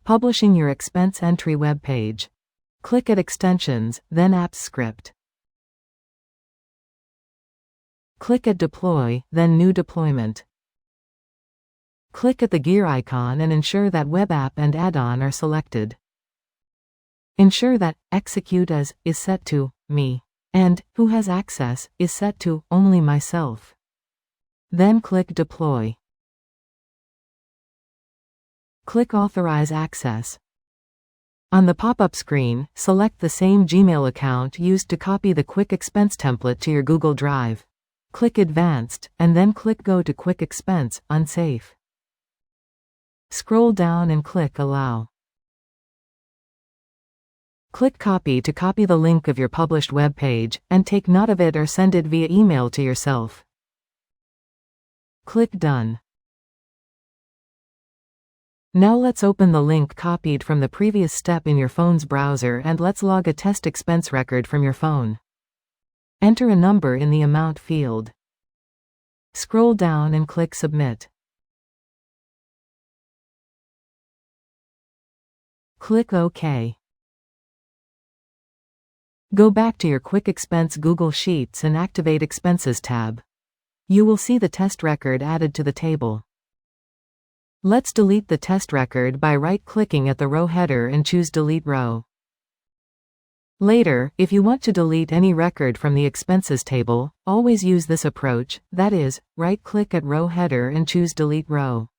Publishing your expense entry web page. Click at Extensions, then Apps Script. Click at Deploy, then New Deployment. Click at the gear icon and ensure that Web App and Add-on are selected. Ensure that Execute As is set to Me, and Who Has Access is set to Only Myself. Then click Deploy. Click Authorize Access. On the pop-up screen, select the same Gmail account used to copy the QuickExpense template to your Google Drive. Click Advanced, and then click Go to QuickExpense, Unsafe. Scroll down and click Allow. Click Copy to copy the link of your published web page, and take note of it or send it via email to yourself. Click Done. Now let's open the link copied from the previous step in your phone's browser and let's log a test expense record from your phone. Enter a number in the Amount field. Scroll down and click Submit. Click OK. Go back to your QuickExpense Google Sheets and activate Expenses tab. You will see the test record added to the table. Let's delete the test record by right-clicking at the row header and choose Delete Row. Later, if you want to delete any record from the expenses table, always use this approach, that is, right-click at row header and choose Delete Row.